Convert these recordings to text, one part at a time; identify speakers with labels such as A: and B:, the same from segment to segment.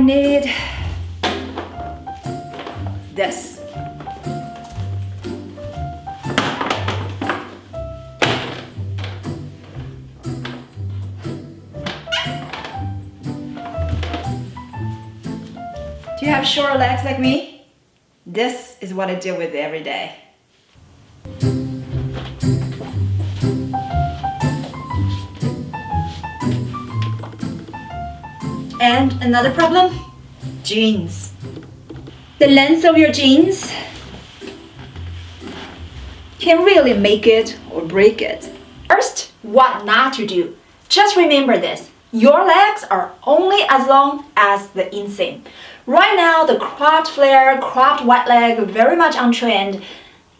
A: need this. Do you have short legs like me? This is what I deal with every day. And another problem, jeans. The length of your jeans can really make it or break it. First, what not to do. Just remember this. Your legs are only as long as the inseam. Right now, the cropped flare, cropped wide leg, very much on trend.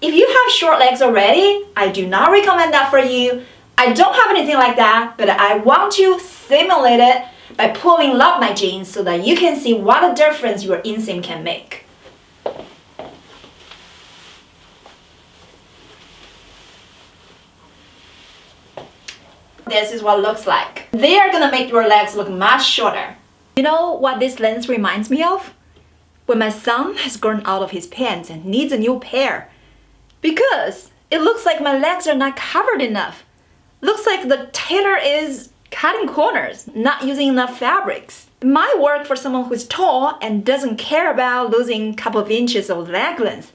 A: If you have short legs already, I do not recommend that for you. I don't have anything like that, but I want to simulate it by pulling up my jeans so that you can see what a difference your inseam can make. This is what it looks like. They are gonna make your legs look much shorter. You know what this lens reminds me of? When my son has grown out of his pants and needs a new pair. Because it looks like my legs are not covered enough. Looks like the tailor is cutting corners, not using enough fabrics. It might work for someone who's tall and doesn't care about losing a couple of inches of leg length.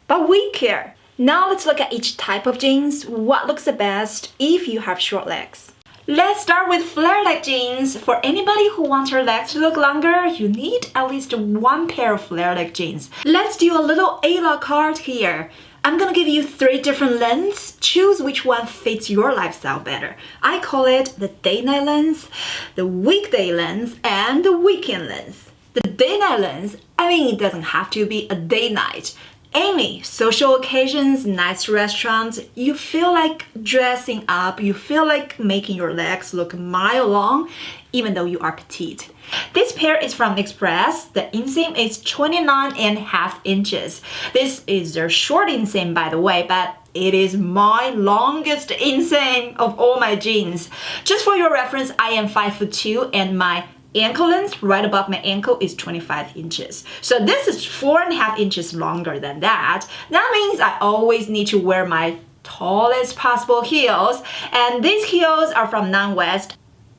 A: But we care. Now let's look at each type of jeans, what looks the best if you have short legs. Let's start with flare leg jeans. For anybody who wants her legs to look longer, you need at least one pair of flare leg jeans. Let's do a little a-la carte here. I'm gonna give you 3 different lengths. Choose which one fits your lifestyle better. I call it the day-night length, the weekday length, and the weekend length. The day-night length, I mean, it doesn't have to be a day-night. Any social occasions, nice restaurants, you feel like dressing up, you feel like making your legs look mile long, even though you are petite. This pair is from Express. The inseam is 29.5 inches. This is their short inseam, by the way, but it is my longest inseam of all my jeans. Just for your reference, I am 5'2" and my ankle length right above my ankle is 25 inches. So this is 4.5 inches longer than that. That means I always need to wear my tallest possible heels. And these heels are from Non-West.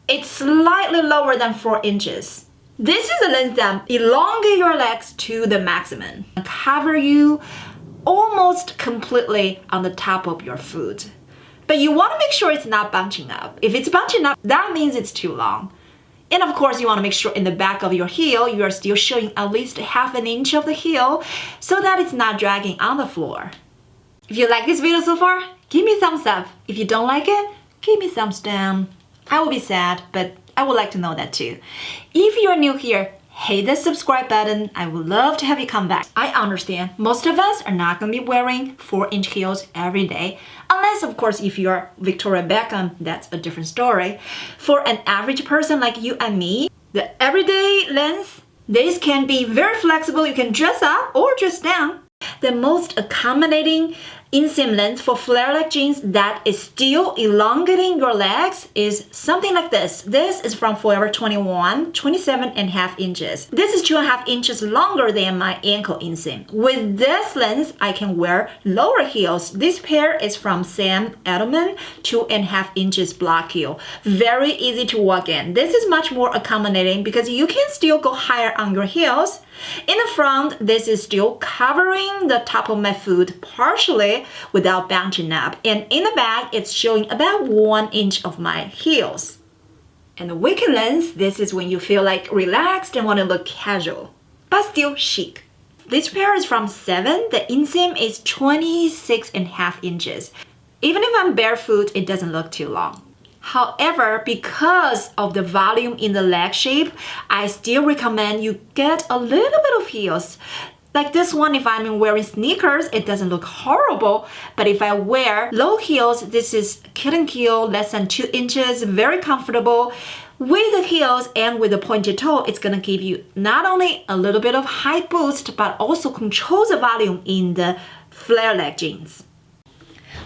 A: It's slightly lower than 4 inches. This is a length that elongate your legs to the maximum. Cover you almost completely on the top of your foot. But you want to make sure it's not bunching up. If it's bunching up, that means it's too long. And of course, you want to make sure in the back of your heel, you are still showing at least 1/2 inch of the heel so that it's not dragging on the floor. If you like this video so far, give me a thumbs up. If you don't like it, give me a thumbs down. I will be sad, but I would like to know that too. If you're new here, hit the subscribe button. I would love to have you come back. I understand most of us are not going to be wearing 4-inch heels every day. Unless, of course, if you're Victoria Beckham, that's a different story. For an average person like you and me, the everyday length, this can be very flexible. You can dress up or dress down. The most accommodating inseam length for flare leg jeans that is still elongating your legs is something like this. This is from Forever 21, 27.5 inches. This is 2.5 inches longer than my ankle inseam. With this length, I can wear lower heels. This pair is from Sam Edelman, 2.5 inches block heel. Very easy to walk in. This is much more accommodating because you can still go higher on your heels. In the front, this is still covering the top of my foot partially without bunching up. And in the back, it's showing about 1 inch of my heels. And the weekend length, this is when you feel like relaxed and want to look casual, but still chic. This pair is from 7. The inseam is 26.5 inches. Even if I'm barefoot, it doesn't look too long. However, because of the volume in the leg shape, I still recommend you get a little bit of heels. Like this one, if I'm wearing sneakers, it doesn't look horrible. But if I wear low heels, this is kitten heel, less than 2 inches, very comfortable. With the heels and with the pointed toe, it's gonna give you not only a little bit of height boost, but also controls the volume in the flare leg jeans.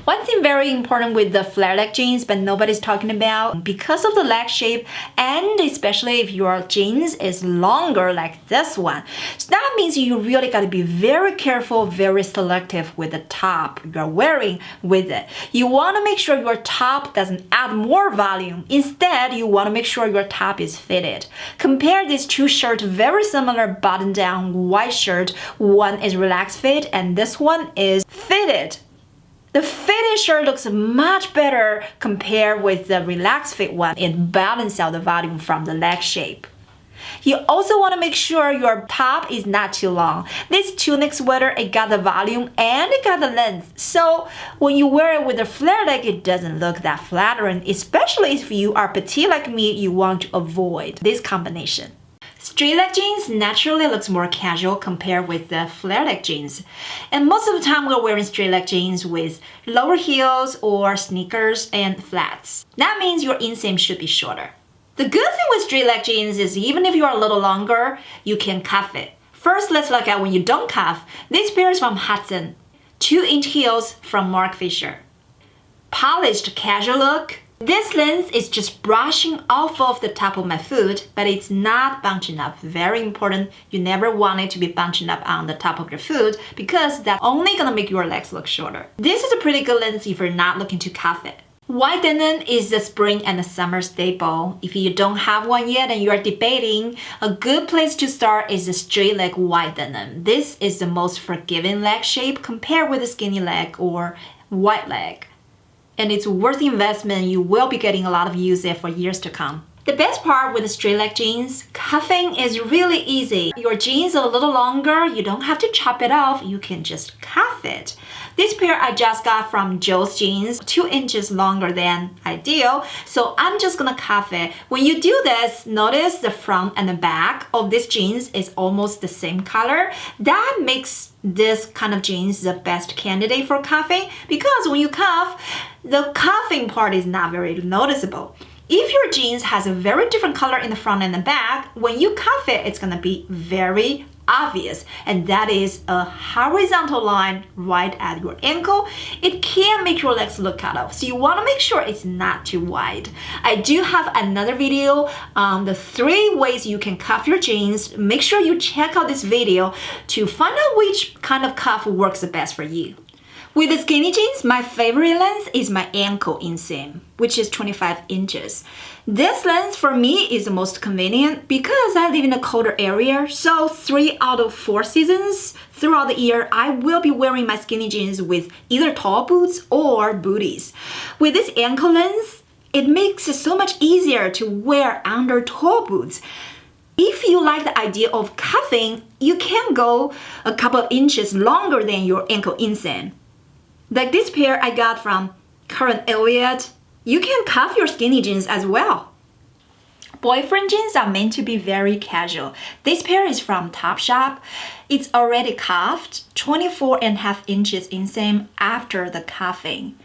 A: One thing very important with the flare leg jeans, but nobody's talking about, because of the leg shape, and especially if your jeans is longer like this one, so that means you really got to be very careful, very selective with the top you're wearing with it. You want to make sure your top doesn't add more volume. Instead, you want to make sure your top is fitted. Compare these two shirts, very similar button-down white shirt. One is relaxed fit and this one is fitted. The fitted shirt looks much better compared with the relaxed fit one. It balances out the volume from the leg shape. You also want to make sure your top is not too long. This tunic sweater, it got the volume and it got the length. So when you wear it with a flare leg, it doesn't look that flattering, especially if you are petite like me, you want to avoid this combination. Straight leg jeans naturally looks more casual compared with the flare leg jeans. And most of the time we're wearing straight leg jeans with lower heels or sneakers and flats. That means your inseam should be shorter. The good thing with straight leg jeans is even if you are a little longer, you can cuff it. First, let's look at when you don't cuff. This pair is from Hudson. 2-inch heels from Mark Fisher. Polished casual look. This length is just brushing off of the top of my foot, but it's not bunching up. Very important. You never want it to be bunching up on the top of your foot because that's only gonna make your legs look shorter. This is a pretty good length if you're not looking to cuff it. White denim is the spring and the summer staple. If you don't have one yet and you are debating, a good place to start is the straight leg white denim. This is the most forgiving leg shape compared with a skinny leg or white leg. And it's worth the investment. You will be getting a lot of use there for years to come. The best part with the straight leg jeans, cuffing is really easy. Your jeans are a little longer, you don't have to chop it off, you can just cuff it. This pair I just got from Joe's Jeans, 2 inches longer than ideal, so I'm just gonna cuff it. When you do this, notice the front and the back of this jeans is almost the same color. That makes this kind of jeans the best candidate for cuffing because when you cuff, the cuffing part is not very noticeable. If your jeans has a very different color in the front and the back, when you cuff it, it's gonna be very obvious, and that is a horizontal line right at your ankle. It can make your legs look cut off, so you want to make sure it's not too wide. I do have another video on the 3 ways you can cuff your jeans. Make sure you check out this video to find out which kind of cuff works the best for you. With the skinny jeans, my favorite length is my ankle inseam, which is 25 inches. This length for me is the most convenient because I live in a colder area, so 3 out of 4 seasons throughout the year, I will be wearing my skinny jeans with either tall boots or booties. With this ankle length, it makes it so much easier to wear under tall boots. If you like the idea of cuffing, you can go a couple of inches longer than your ankle inseam. Like this pair I got from Current Elliott. You can cuff your skinny jeans as well. Boyfriend jeans are meant to be very casual. This pair is from Topshop. It's already cuffed, 24.5 inches inseam after the cuffing.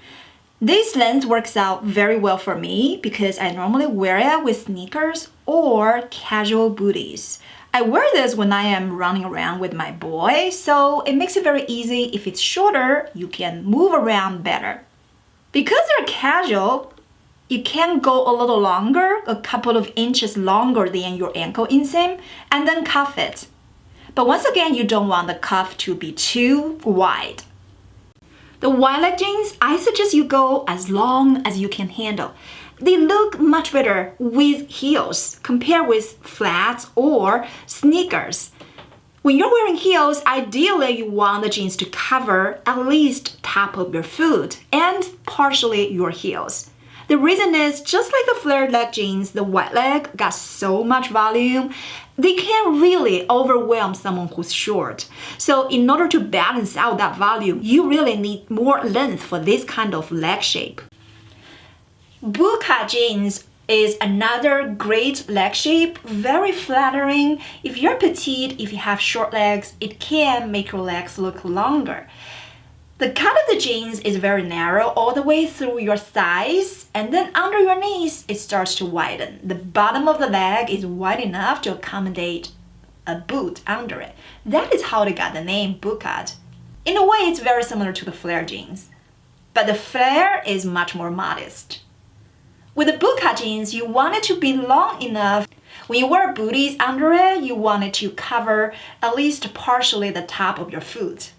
A: This length works out very well for me because I normally wear it with sneakers or casual booties. I wear this when I am running around with my boy, so it makes it very easy. If it's shorter, you can move around better. Because they're casual, you can go a little longer, a couple of inches longer than your ankle inseam, and then cuff it. But once again, you don't want the cuff to be too wide. The wide leg jeans, I suggest you go as long as you can handle. They look much better with heels compared with flats or sneakers. When you're wearing heels, ideally you want the jeans to cover at least top of your foot and partially your heels. The reason is, just like the flared leg jeans, the wide leg got so much volume, they can really overwhelm someone who's short. So in order to balance out that volume, you really need more length for this kind of leg shape. Bootcut jeans is another great leg shape, very flattering. If you're petite, if you have short legs, it can make your legs look longer. The cut of the jeans is very narrow all the way through your thighs, and then under your knees it starts to widen. The bottom of the leg is wide enough to accommodate a boot under it. That is how they got the name Bootcut. In a way, it's very similar to the flare jeans. but the flare is much more modest. With the bootcut jeans, you want it to be long enough. When you wear booties under it, you want it to cover at least partially the top of your foot.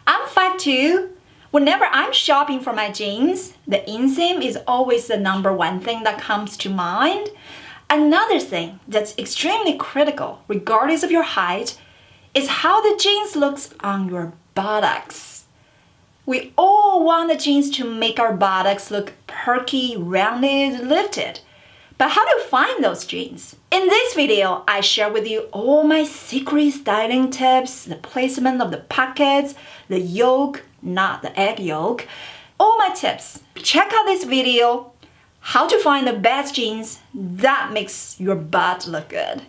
A: I'm 5'2". Whenever I'm shopping for my jeans, the inseam is always the #1 thing that comes to mind. Another thing that's extremely critical, regardless of your height, is how the jeans looks on your buttocks. We all want the jeans to make our buttocks look perky, rounded, lifted. But how to find those jeans? In this video, I share with you all my secret styling tips, the placement of the pockets, the yoke, not the egg yolk, all my tips. Check out this video, how to find the best jeans that makes your butt look good.